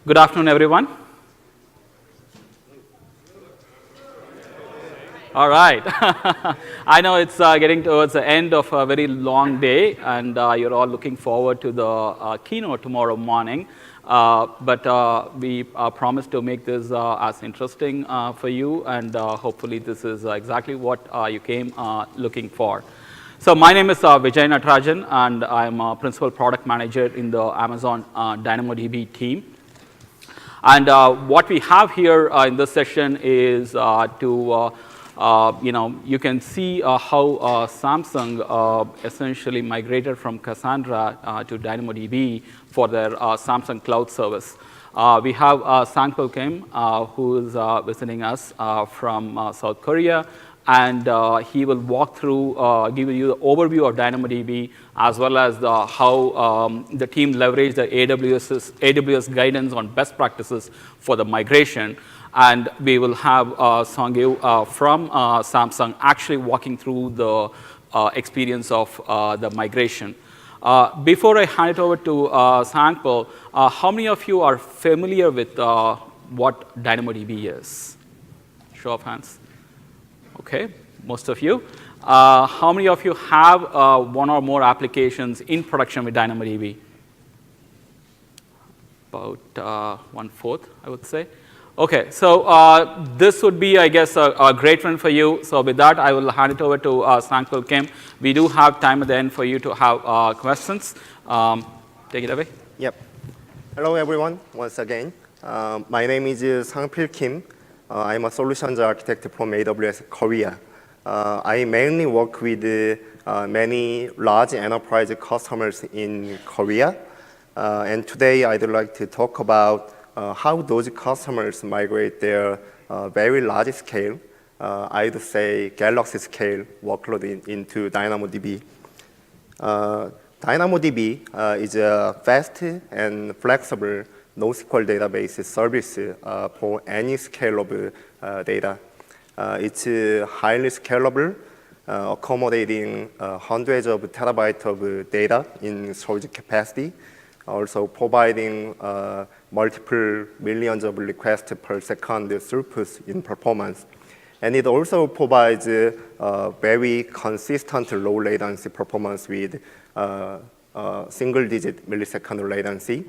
Good afternoon, everyone. All right. I know it's getting towards the end of a very long day, and you're all looking forward to the keynote tomorrow morning. But we promise to make this as interesting for you, and hopefully this is exactly what you came looking for. So my name is Vijay Natarajan, and I'm a Principal Product Manager in the Amazon DynamoDB team. And what we have here in this session is you can see how Samsung essentially migrated from Cassandra to DynamoDB for their Samsung Cloud Service. We have Sankpal Kim, who is visiting us from South Korea, and he will walk through, give you the overview of DynamoDB, as well as how the team leveraged the AWS guidance on best practices for the migration. And we will have Songyu from Samsung actually walking through the experience of the migration. Before I hand it over to Sankpal, how many of you are familiar with what DynamoDB is? Show of hands. Okay, most of you. How many of you have one or more applications in production with DynamoDB? About 1/4, I would say. Okay, so this would be, I guess, a great one for you. So with that, I will hand it over to Sankpal Kim. We do have time at the end for you to have questions. Take it away. Yep. Hello, everyone, once again. My name is Sankpal Kim. I'm a solutions architect from AWS Korea. I mainly work with many large enterprise customers in Korea. And today, I'd like to talk about how those customers migrate their very large scale, I'd say galaxy scale workload into DynamoDB. DynamoDB is a fast and flexible NoSQL database service for any scale of data. It's highly scalable, accommodating hundreds of terabytes of data in storage capacity, also providing multiple millions of requests per second throughput in performance. And it also provides very consistent low latency performance with single-digit millisecond latency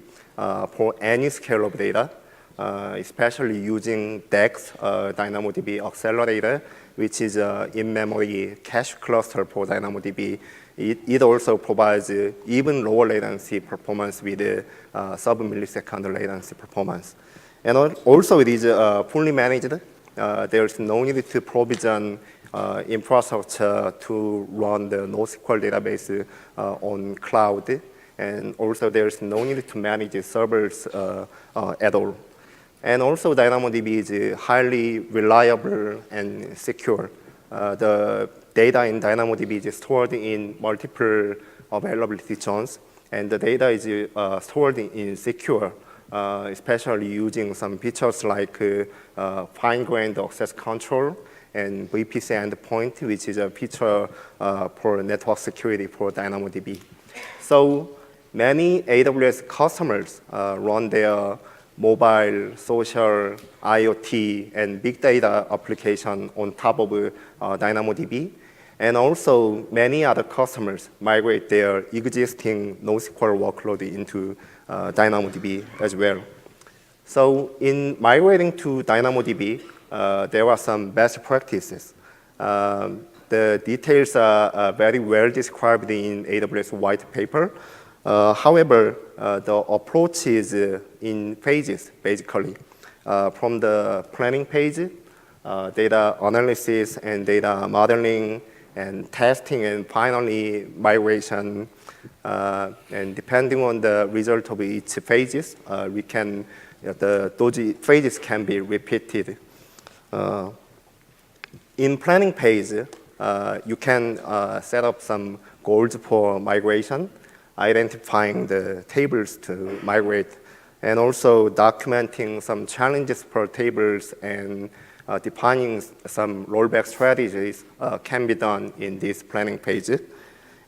for any scale of data, especially using DAX, DynamoDB Accelerator, which is an in-memory cache cluster for DynamoDB. It also provides even lower latency performance with sub-millisecond latency performance. And also it is fully managed. There's no need to provision infrastructure to run the NoSQL database on cloud. And also there's no need to manage servers at all. And also DynamoDB is highly reliable and secure. The data in DynamoDB is stored in multiple availability zones, and the data is stored in secure, especially using some features like fine-grained access control and VPC endpoint, which is a feature for network security for DynamoDB. So many AWS customers run their mobile, social, IoT, and big data application on top of DynamoDB. And also, many other customers migrate their existing NoSQL workload into DynamoDB as well. So in migrating to DynamoDB, there are some best practices. The details are very well described in AWS white paper. However, the approach is in phases, basically. From the planning phase, data analysis and data modeling, and testing, and finally migration. And depending on the result of each phases, those phases can be repeated. In planning phase, you can set up some goals for migration, identifying the tables to migrate, and also documenting some challenges per tables and defining some rollback strategies can be done in this planning phase.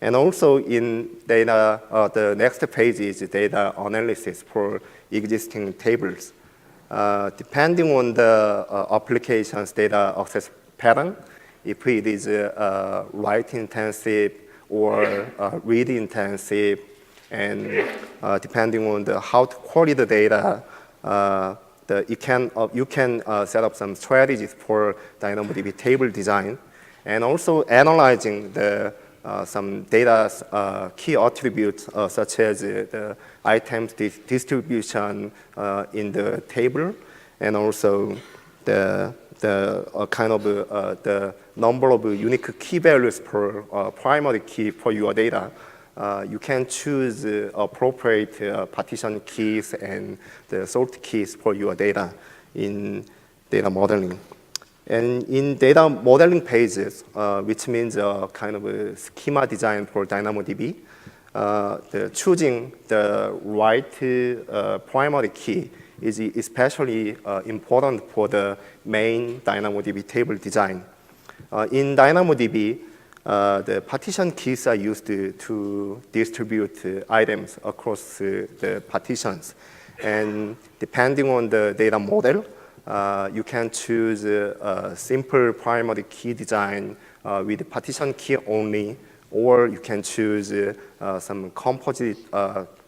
And also in data, the next phase is data analysis for existing tables. Depending on the application's data access pattern, if it is write-intensive or read-intensive, and depending on how to query the data, you can set up some strategies for DynamoDB table design, and also analyzing some data key attributes such as the items distribution in the table, and also the number of unique key values per primary key for your data. You can choose appropriate partition keys and the sort keys for your data in data modeling. And in data modeling pages, which means a kind of a schema design for DynamoDB, choosing the right primary key is especially important for the main DynamoDB table design. In DynamoDB, the partition keys are used to distribute items across the partitions. And depending on the data model, you can choose a simple primary key design with partition key only, or you can choose some composite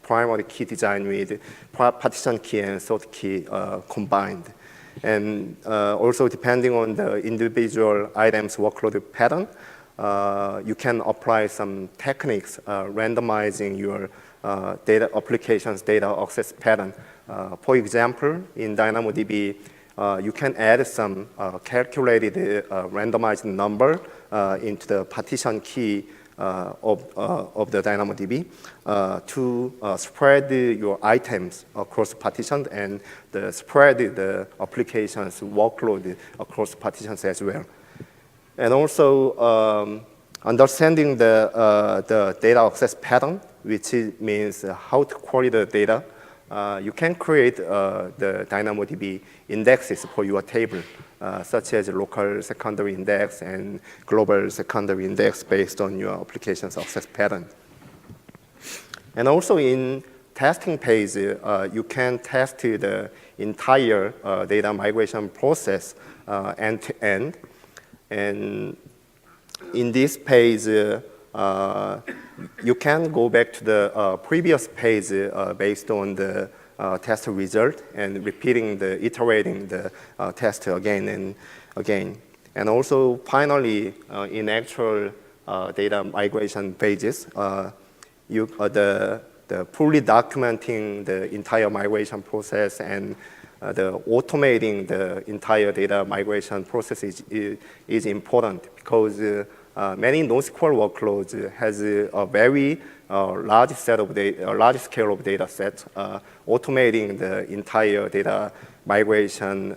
primary key design with partition key and sort key combined. And also, depending on the individual items workload pattern, you can apply some techniques randomizing your data application's data access pattern. For example, in DynamoDB, you can add some calculated randomized number into the partition key of the DynamoDB to spread your items across partitions and spread the application's workload across partitions as well. And also understanding the data access pattern, which means how to query the data. You can create the DynamoDB indexes for your table, such as local secondary index and global secondary index based on your application's access pattern. And also in testing page, you can test the entire data migration process end to end. And in this page, you can go back to the previous page based on the test result and iterating the test again and again. And also, finally, in actual data migration pages, the fully documenting the entire migration process and the automating the entire data migration process is important, because many NoSQL workloads has a very large scale of data sets. Automating the entire data migration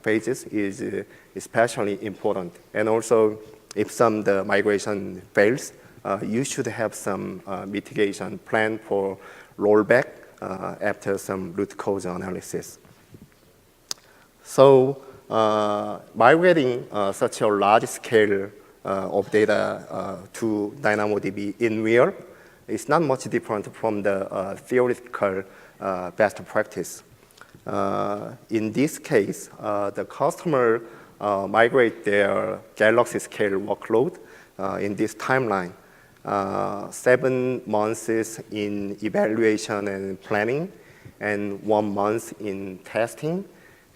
phases is especially important. And also, if the migration fails, you should have some mitigation plan for rollback after some root cause analysis. So migrating such a large scale of data to DynamoDB in real is not much different from the theoretical best practice. In this case, the customer migrate their Galaxy scale workload in this timeline. 7 months in evaluation and planning, and 1 month in testing,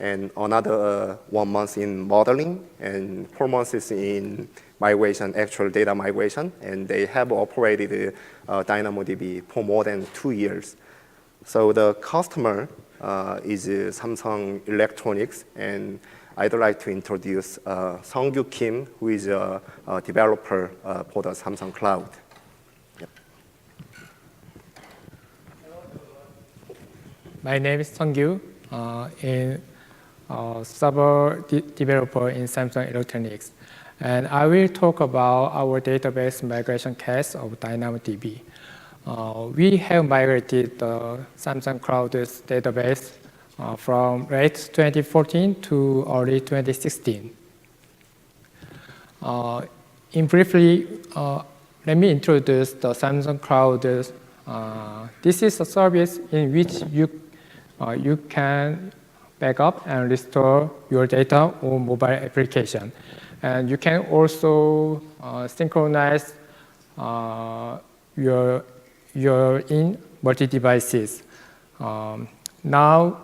and another 1 month in modeling, and 4 months in migration, actual data migration, and they have operated DynamoDB for more than 2 years. So the customer is Samsung Electronics, and I'd like to introduce Sung-Gyu Kim, who is a developer for the Samsung Cloud. Yep. My name is Sung-Gyu, server developer in Samsung Electronics. And I will talk about our database migration case of DynamoDB. We have migrated the Samsung Cloud's database from late 2014 to early 2016. Briefly, let me introduce the Samsung Cloud. This is a service in which you can back up and restore your data on mobile application. And you can also synchronize your in multi-devices. Now,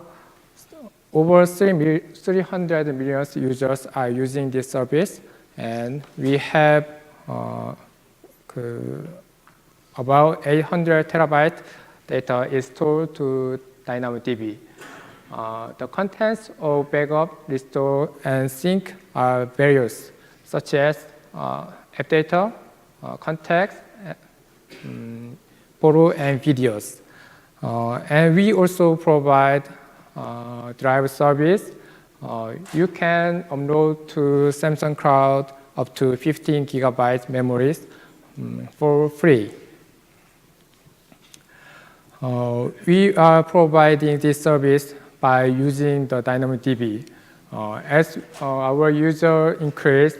over 300 million users are using this service, and we have about 800 terabyte data is stored to DynamoDB. The contents of backup, restore, and sync are various, such as app data, contacts, photo, and videos. And we also provide drive service. You can upload to Samsung Cloud up to 15 gigabyte memories for free. We are providing this service by using the DynamoDB. As our user increase,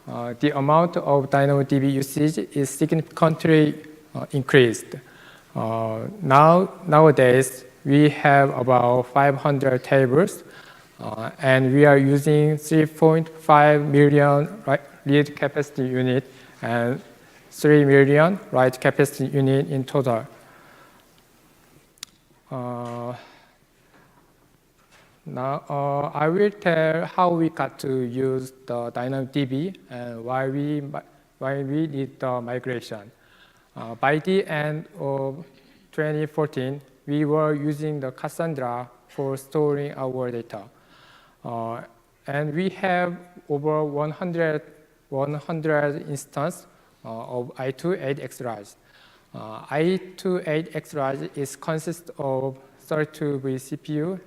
the amount of DynamoDB usage is significantly increased. Nowadays, we have about 500 tables, and we are using 3.5 million read capacity unit and 3 million write capacity unit in total. Now, I will tell how we got to use the DynamoDB and why we need the migration. By the end of 2014, we were using the Cassandra for storing our data. And we have over 100 instances of i2-8X i2-8X consists of 32V CPU,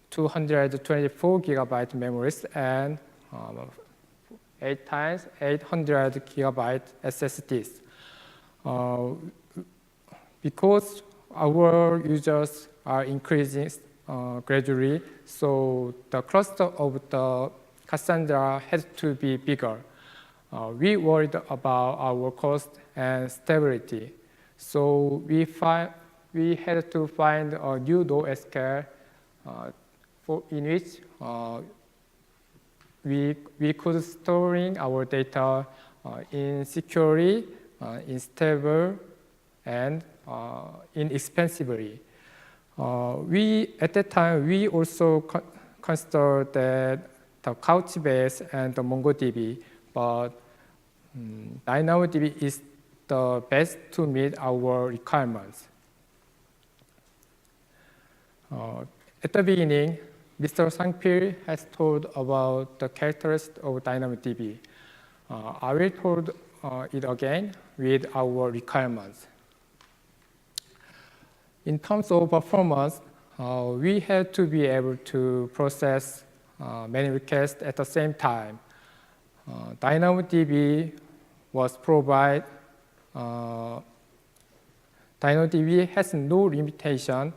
224 gigabyte memories, and 8 times 800 gigabyte SSDs. Because our users are increasing gradually, so the cluster of the Cassandra had to be bigger. We worried about our cost and stability, so we had to find a new NoSQL in which we could storing our data in securely, in stable, and inexpensively. At that time, we also considered that the Couchbase and the MongoDB, but DynamoDB is the best to meet our requirements. At the beginning, Mr. Sangpil has told about the characteristics of DynamoDB. I will told it again with our requirements. In terms of performance, we had to be able to process many requests at the same time. DynamoDB was provide. DynamoDB has no limitation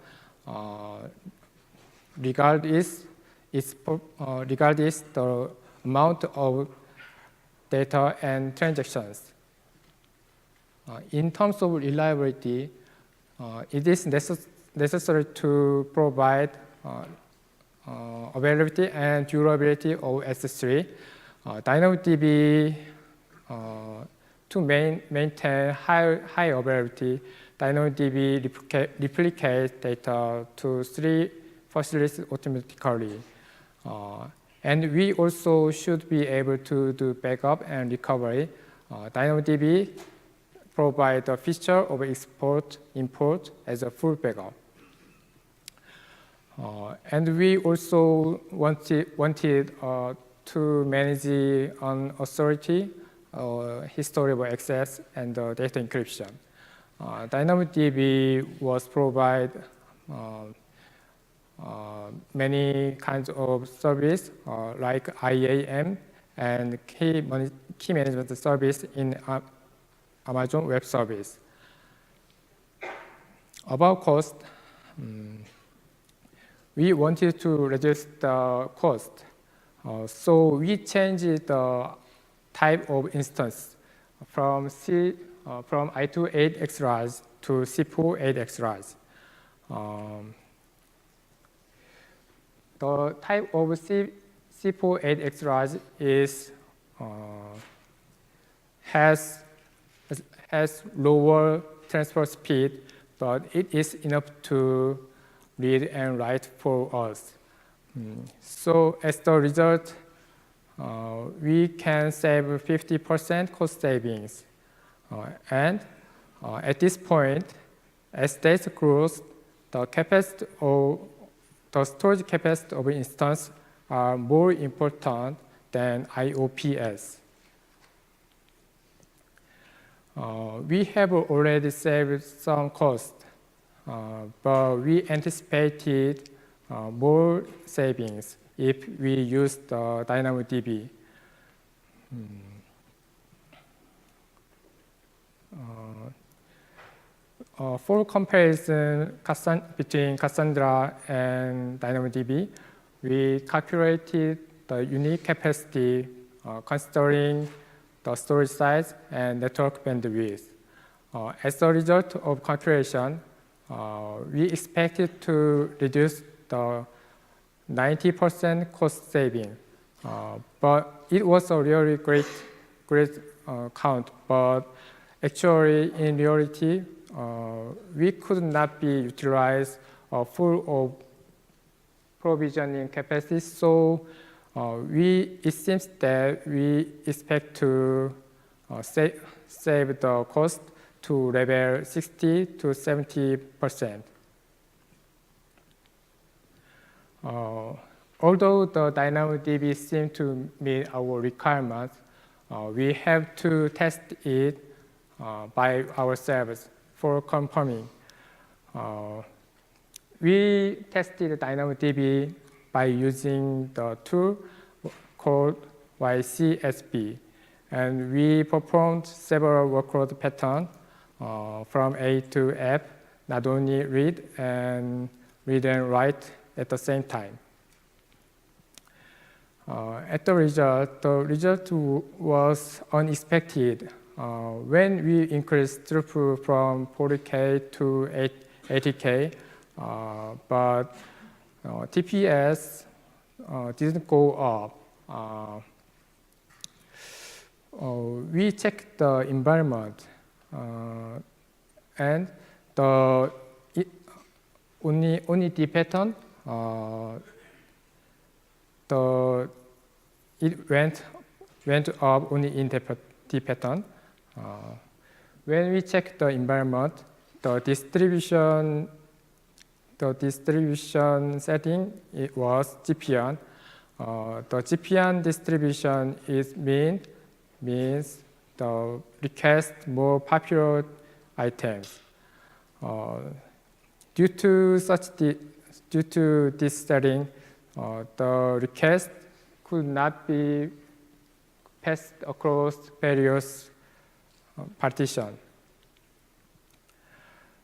regardless the amount of data and transactions. In terms of reliability, it is necessary to provide availability and durability of S3. DynamoDB, to maintain high availability, DynamoDB replicates data to 3 facilities automatically. And we also should be able to do backup and recovery. DynamoDB provides a feature of export-import as a full backup. And we also wanted to manage an authority, history of access, and data encryption. DynamoDB was provide many kinds of service like IAM and key management service in Amazon Web Service. About cost, we wanted to reduce the cost. So we changed the type of instance from i2-8X to C4-8X. The type of C48X large is has lower transfer speed, but it is enough to read and write for us. So as the result, we can save 50% cost savings. And at this point, as data grows, the storage capacity of instance are more important than IOPS. We have already saved some cost, but we anticipated more savings if we use the DynamoDB. For comparison between Cassandra and DynamoDB, we calculated the unique capacity considering the storage size and network bandwidth. As a result of calculation, we expected to reduce the 90% cost saving, but it was a really great count. But actually, in reality, we could not be utilized full of provisioning capacity. So it seems that we expect to save the cost to level 60 to 70%. Although the DynamoDB seems to meet our requirements, we have to test it by ourselves for confirming. We tested DynamoDB by using the tool called YCSB, and we performed several workload patterns from A to F, not only read and write at the same time. The result was unexpected. When we increased throughput from 40K to 80K, but TPS didn't go up. We checked the environment, and the only D pattern, it went up only in D pattern. When we check the environment, the distribution setting, it was GPN. The GPN distribution means the request more popular items. Due to this setting, the request could not be passed across various partitions.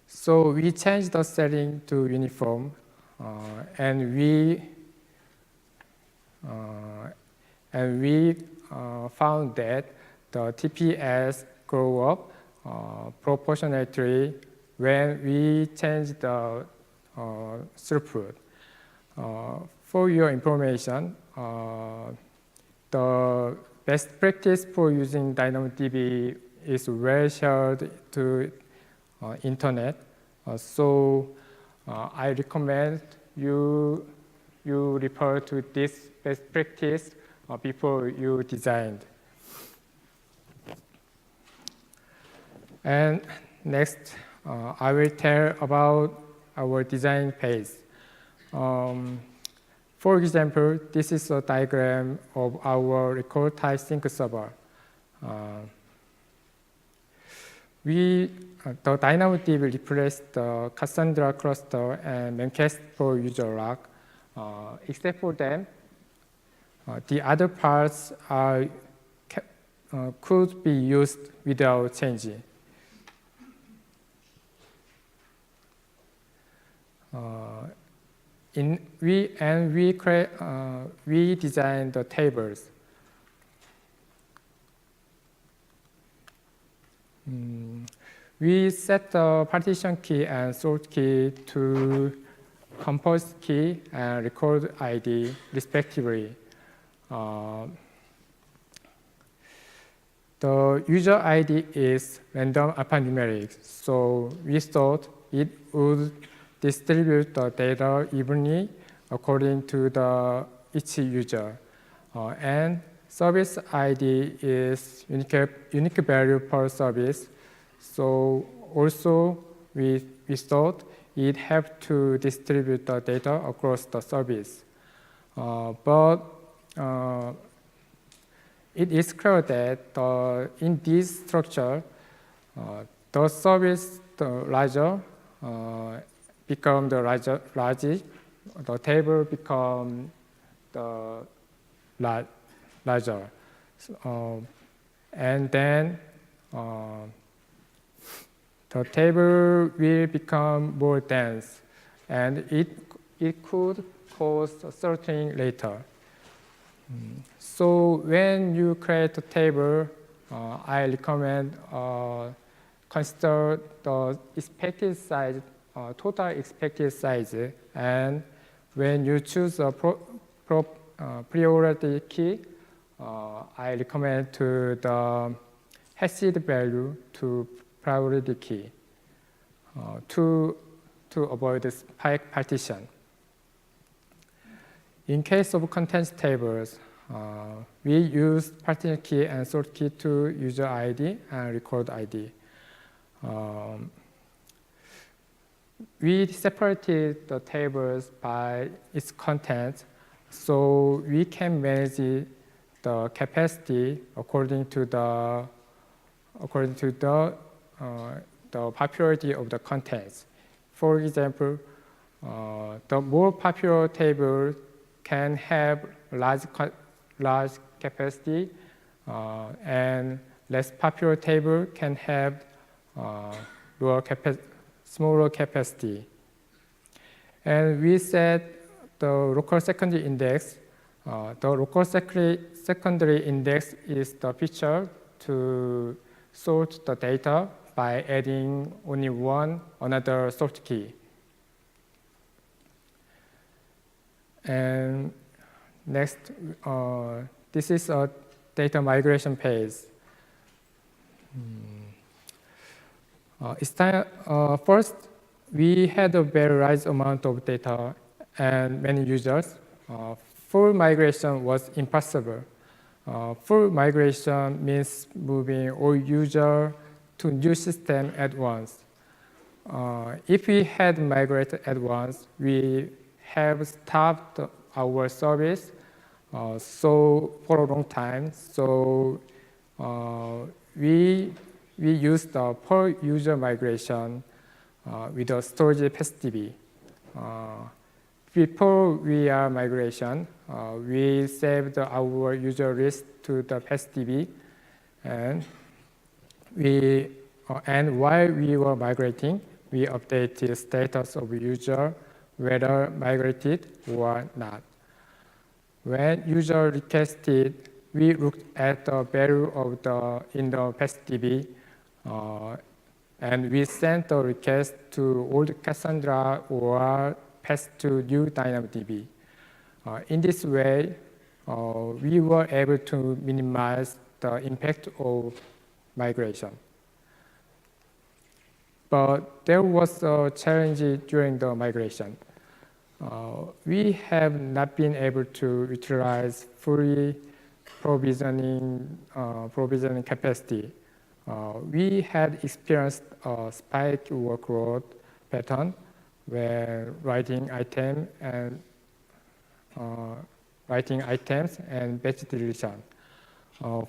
So we changed the setting to uniform, and we found that the TPS grew up proportionately when we changed the throughput. For your information, the best practice for using DynamoDB is well shared to internet. So I recommend you refer to this best practice before you designed. And next, I will tell about our design phase. For example, this is a diagram of our record type sync server. The DynamoDB replaced the Cassandra cluster and Memcached for user log. Except for them, the other parts could be used without changing. We designed the tables. we set the partition key and sort key to compose key and record ID respectively. The user ID is random alphanumeric, so we thought it would distribute the data evenly according to each user. And service ID is unique value per service, so also we thought it helped to distribute the data across the service. But it is clear that in this structure, the service larger become the larger, the table become the larger, and then the table will become more dense, and it could cause sorting later. So when you create a table, I recommend consider the expected size, total expected size, and when you choose a priority key, I recommend to the hashed value to priority key to avoid the spike partition. In case of contents tables, we use partition key and sort key to user ID and record ID. We separated the tables by its content, so we can manage the capacity according to the popularity of the contents. For example, the more popular table can have large capacity, and less popular table can have smaller capacity. And we set the local secondary index. The local secondary index is the feature to sort the data by adding only another sort key. And next, this is a data migration page. First, we had a very large amount of data and many users. Full migration was impossible. Full migration means moving all users to new system at once. If we had migrated at once, we have stopped our service for a long time. So we used the per user migration with the storage PassDB. Before we are migration, we saved our user list to the PassDB, and while we were migrating, we updated status of user whether migrated or not. When user requested, we looked at the value of in the PassDB, and we sent the request to old Cassandra or passed to new DynamoDB. In this way, we were able to minimize the impact of migration. But there was a challenge during the migration. We have not been able to utilize fully provisioning capacity. We had experienced a spike workload pattern when writing items and batch deletion.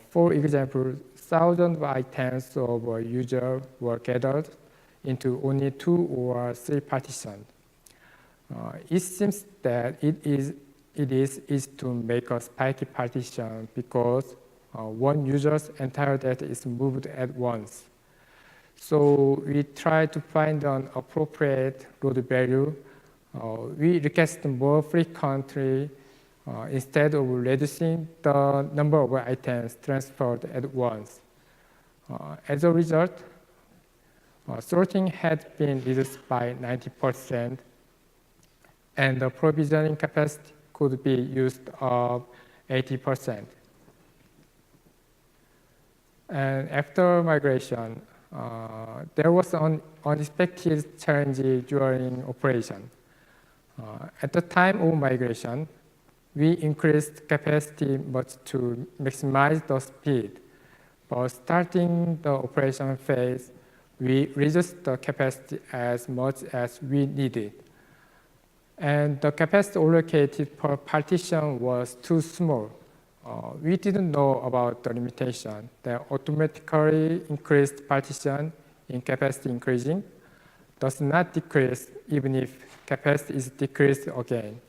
For example, thousands of items of a user were gathered into only 2 or 3 partitions. It seems that it is easy to make a spiky partition because one user's entire data is moved at once. So we try to find an appropriate load value. We request more frequently instead of reducing the number of items transferred at once. As a result, sorting had been reduced by 90%, and the provisioning capacity could be used up 80%. And after migration, there was an unexpected challenge during operation. At the time of migration, we increased capacity much to maximize the speed. But starting the operation phase, we reduced the capacity as much as we needed. And the capacity allocated per partition was too small. We didn't know about the limitation that automatically increased partition in capacity increasing does not decrease even if capacity is decreased again.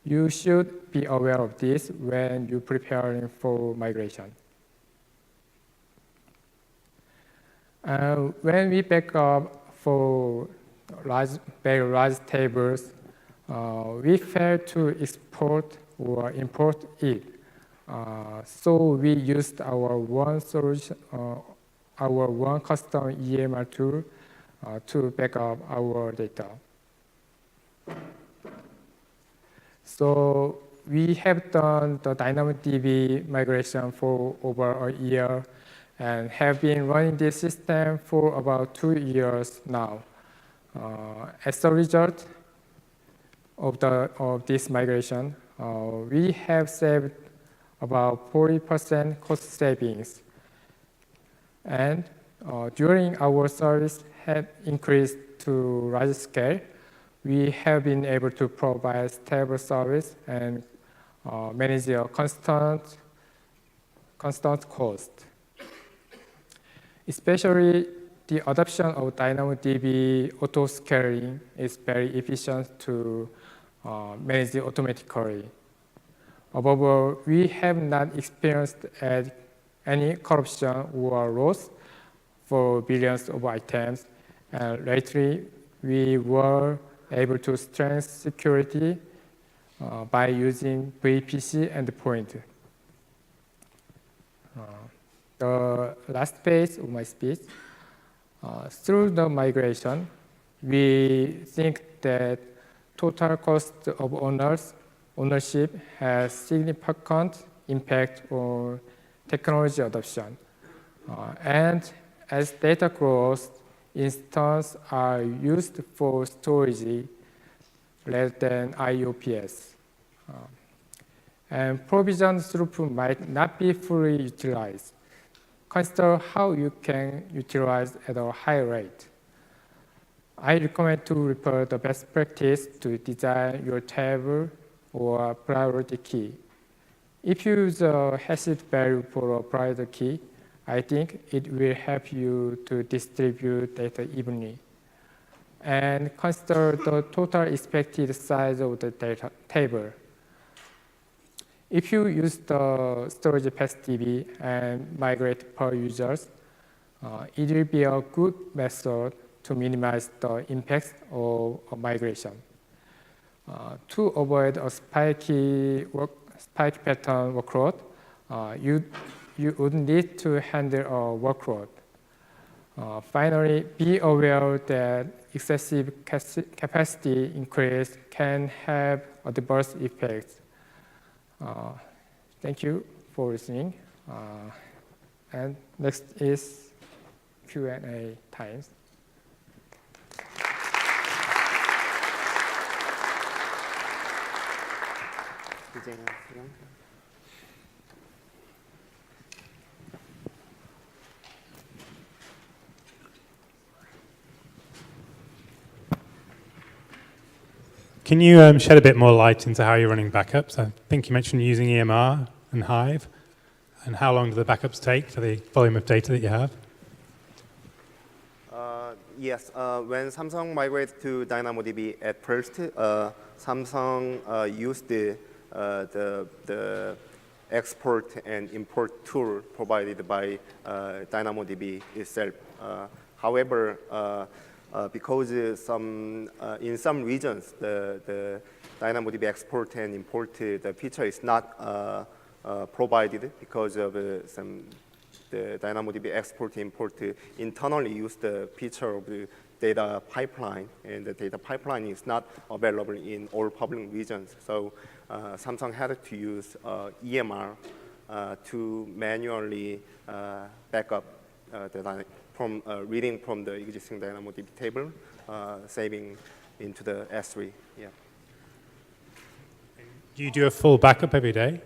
You should be aware of this when you're preparing for migration. When we back up for very large tables, we failed to export or import it. So we used our one solution, our one custom EMR tool to back up our data. So we have done the DynamoDB migration for over a year and have been running this system for about 2 years now. As a result of this migration, we have saved about 40% cost savings. And during our service had increased to large scale, we have been able to provide stable service and manage a constant cost. Especially the adoption of DynamoDB auto-scaling is very efficient to manage it automatically. Above all, we have not experienced any corruption or loss for billions of items. And lately, we were able to strengthen security by using VPC endpoint. The last phase of my speech, through the migration, we think that total cost of ownership has significant impact on technology adoption. And as data grows, instances are used for storage rather than IOPS. And provision throughput might not be fully utilized. Consider how you can utilize at a high rate. I recommend to refer the best practice to design your table or priority key. If you use a hashed value for a priority key, I think it will help you to distribute data evenly. And consider the total expected size of the data table. If you use the storage PassDB and migrate per users, it will be a good method to minimize the impacts of a migration. To avoid a spiky pattern workload, you would need to handle a workload. Finally, be aware that excessive capacity increase can have adverse effects. Thank you for listening. And next is Q&A time. Can you shed a bit more light into how you're running backups? I think you mentioned using EMR and Hive. And how long do the backups take for the volume of data that you have? Yes, when Samsung migrated to DynamoDB at first, Samsung used the export and import tool provided by DynamoDB itself. However, because in some regions, the DynamoDB export and import the feature is not provided because of some the DynamoDB export import internally use the feature of the data pipeline, and the data pipeline is not available in all public regions. So Samsung had to use EMR to manually back up from reading from the existing DynamoDB table, saving into the S3. Yeah. Do you do a full backup every day?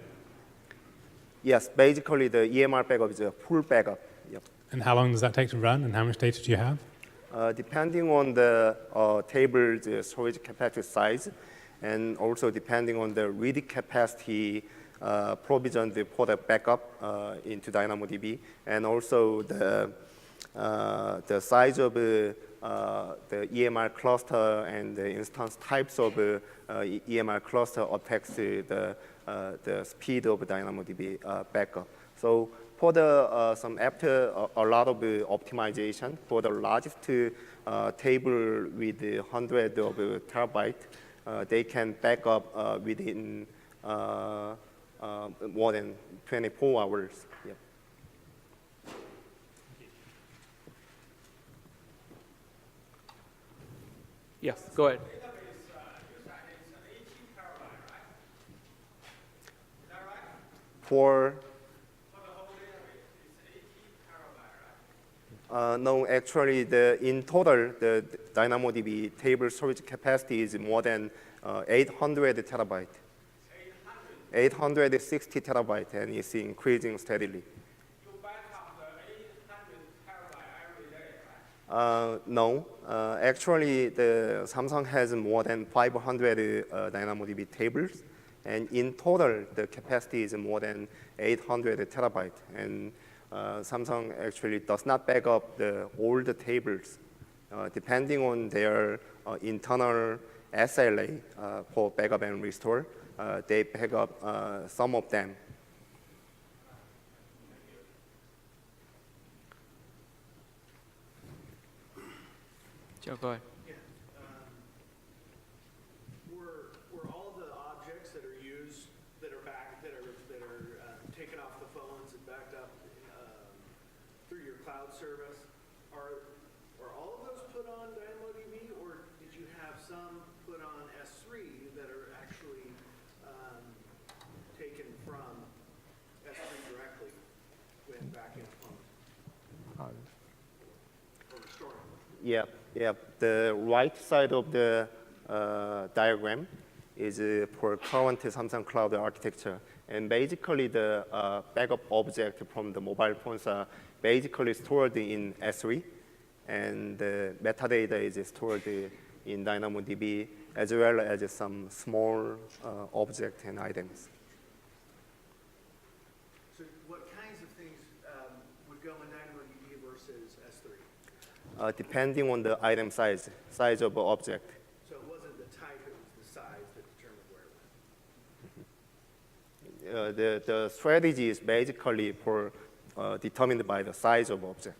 Yes, basically the EMR backup is a full backup. Yep. And how long does that take to run, and how much data do you have? Depending on the table's storage capacity size, and also depending on the read capacity provisioned for the backup into DynamoDB, and also the size of the EMR cluster and the instance types of EMR cluster affects the speed of DynamoDB backup. So for the after a lot of optimization for the largest table with hundreds of terabytes, they can back up within more than 24 hours. Yep. Yes, go ahead. For no, actually, in total, the DynamoDB table storage capacity is more than 800 terabytes. 860 terabytes, and it's increasing steadily. You back up the 800 terabyte every day, right? No, actually, the Samsung has more than 500 DynamoDB tables, and in total, the capacity is more than 800 terabytes. And Samsung actually does not back up all the tables, depending on their internal SLA for backup and restore. They back up some of them. Joe, go ahead. Yeah. Were all the objects that are used that are taken off the phones and backed up through your cloud service, are all of those put on DynamoDB, or did you have some put on S3 that are actually taken from S3 directly when back in phones or restored? Yeah. The right side of the diagram is for current Samsung Cloud architecture. And basically, the backup object from the mobile phones are basically stored in S3. And the metadata is stored in DynamoDB, as well as some small objects and items. So what kinds of things would go in DynamoDB versus S3? Depending on the item size of the object. So it wasn't the type, it was the size that determined where it went. The strategy is basically determined by the size of object.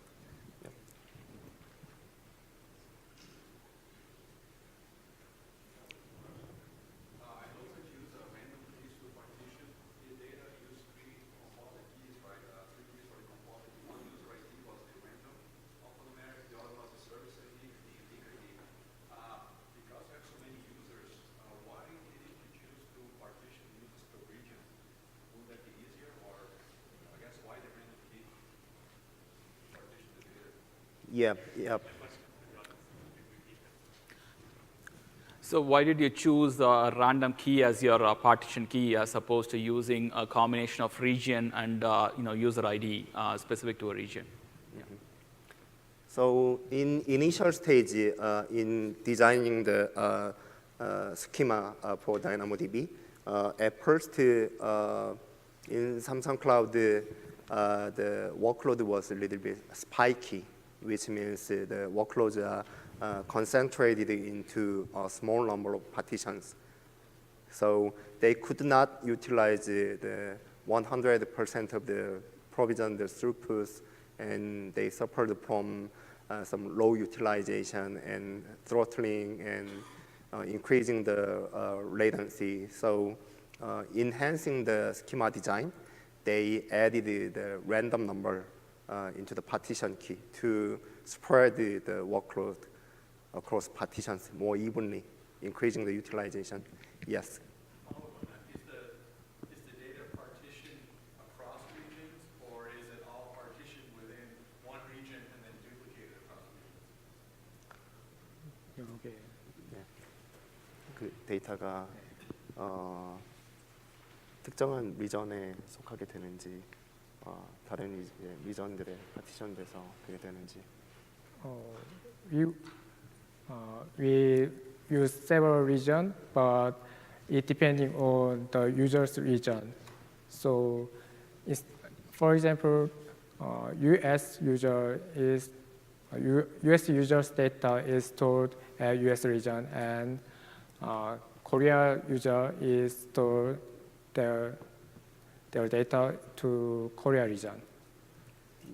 Yeah. I know that you use random keys to partition the data. You use three composite keys, right? Three keys for the composite. One user ID was the random alphanumeric, the other was the service ID, the unique ID. Because we have so many users, why did you choose to partition users per region? Would that be easier, or I guess why the random key to partition the data? Yeah. So why did you choose a random key as your partition key as opposed to using a combination of region and user ID specific to a region? So in initial stage, in designing the schema for DynamoDB, at first in Samsung Cloud, the workload was a little bit spiky, which means the workloads are concentrated into a small number of partitions. So they could not utilize the 100% of the provisioned throughput, and they suffered from some low utilization and throttling and increasing the latency. So enhancing the schema design, they added the random number into the partition key to spread the workload across partitions more evenly, increasing the utilization. Yes. Follow up on that. Is the data partitioned across regions, or is it all partitioned within one region and then duplicated across regions? Okay. 그 데이터가 특정한 리전에 속하게 되는지 다른 리전들에 파티션돼서 되게 되는지. We use several regions, but it depending on the user's region. So, for example, US users' data is stored at US region, and Korea user is stored their data to Korea region.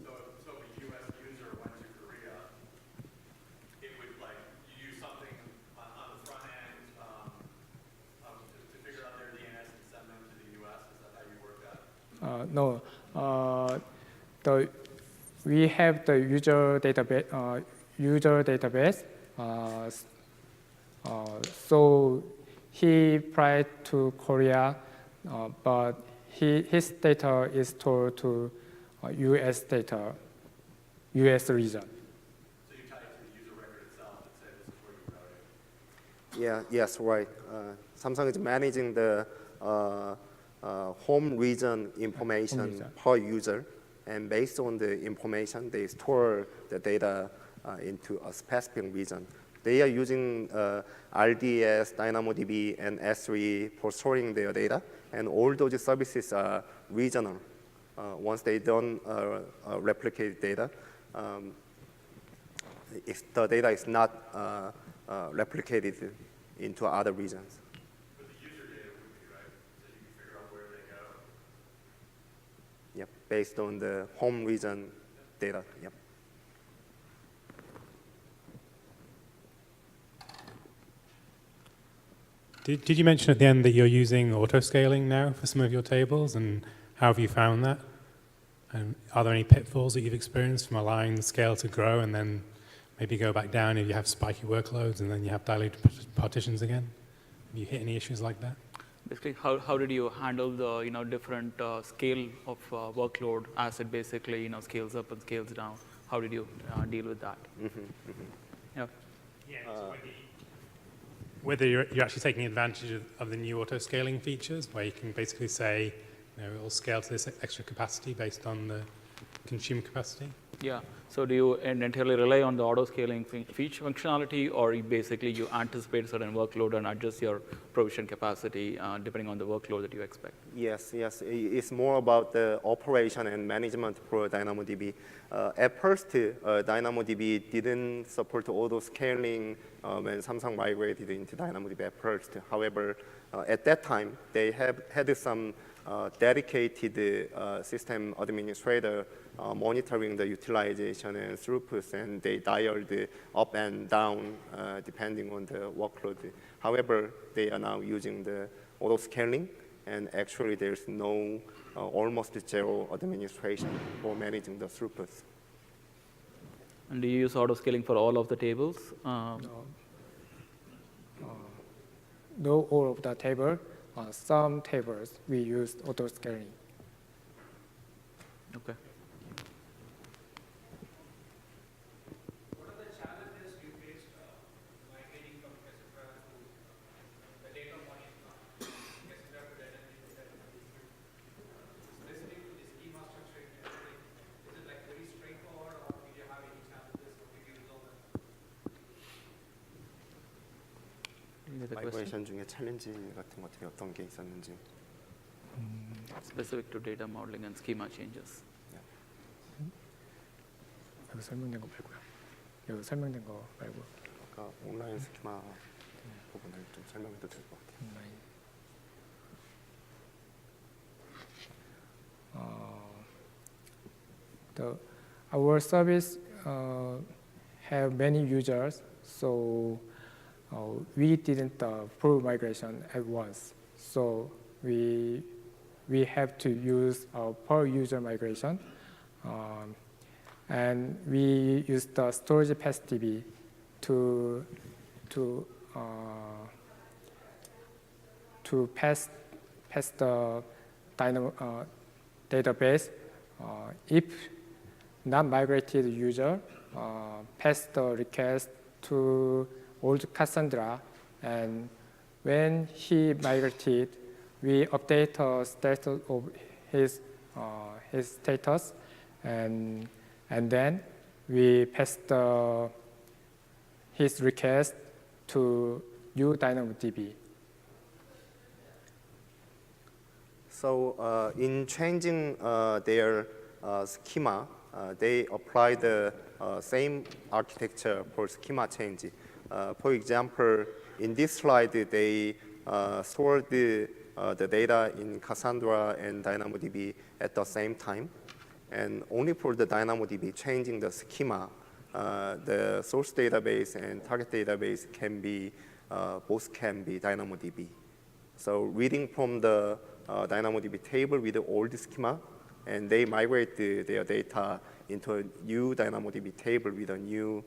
So if a US user went to Korea, it would you use something on the front end to figure out their DNS and send them to the US. Is that how you work that? No, we have the user database. So he applied to Korea, but his data is stored to US region. So you tie it to the user record itself and say this is where you routed. Yeah, yes, right. Samsung is managing the home region information per user, and based on the information, they store the data into a specific region. They are using RDS, DynamoDB, and S3 for storing their data, and all those services are regional. Once they don't replicate data, if the data is not replicated into other regions. But the user data would be, right? So you can figure out where they go. Yep, based on the home region data. Yep. Did you mention at the end that you're using auto-scaling now for some of your tables, and how have you found that? And are there any pitfalls that you've experienced from allowing the scale to grow and then maybe go back down if you have spiky workloads and then you have diluted partitions again? Have you hit any issues like that? Basically, how did you handle the different scale of workload as it basically scales up and scales down? How did you deal with that? Yeah. So whether you're actually taking advantage of the new auto-scaling features, where you can basically say, it will scale to this extra capacity based on the consumer capacity? Yeah. So do you entirely rely on the auto-scaling feature functionality, or you anticipate certain workload and adjust your provision capacity depending on the workload that you expect? Yes. It's more about the operation and management for DynamoDB. At first, DynamoDB didn't support auto-scaling when Samsung migrated into DynamoDB at first. However, at that time, they had some dedicated system administrator monitoring the utilization and throughput, and they dialed up and down depending on the workload. However, they are now using the auto-scaling, and actually there's no almost zero administration for managing the throughput. And do you use auto-scaling for all of the tables? No, all of the table. Some tables we use auto-scaling. Okay. What are the challenges you faced migrating from Cassandra to the data model Cassandra to DynamoDB? Specific to the schema structuring and everything, is it very straightforward, or did you have any challenges? How did you resolve them? Any other question? 마이그레이션 중에 챌린지 같은 것들이 어떤 게 있었는지. Specific to data modeling and schema changes. 여기 설명된 거 말고요. 여기 설명된 거 말고. 아까 온라인 스키마 부분을 좀 설명해도 될 것 같아요. Our service have many users, so we didn't full migration at once. So we have to use per user migration. and we use the storage pass DB to pass the database. If non-migrated user pass the request to old Cassandra, and when he migrated, we update the status of his status, and then we pass his request to new DynamoDB. So in changing their schema, they apply the same architecture for schema change. For example, in this slide, they stored the data in Cassandra and DynamoDB at the same time. And only for the DynamoDB changing the schema, the source database and target database can be, both can be DynamoDB. So reading from the DynamoDB table with the old schema, and they migrate their data into a new DynamoDB table with a new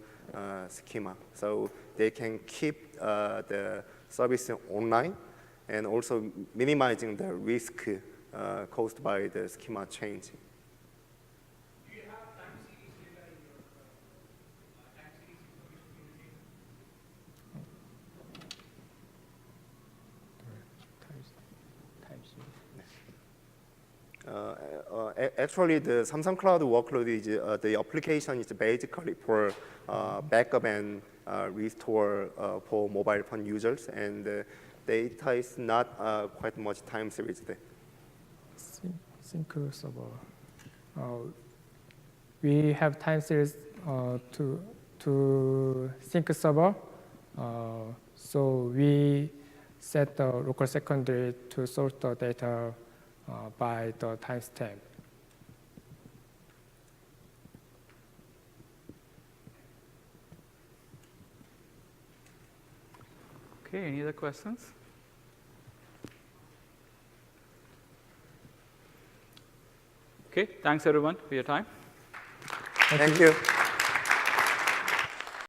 schema. So they can keep the service online and also minimizing the risk caused by the schema change. Do you have time series data in your time series information communication? Actually, the Samsung Cloud workload is the application is basically for backup and restore for mobile phone users, and the data is not quite much time series there. Sync server. We have time series to sync server, so we set the local secondary to sort the data by the timestamp. Okay, any other questions? Okay, thanks everyone for your time. Thank you.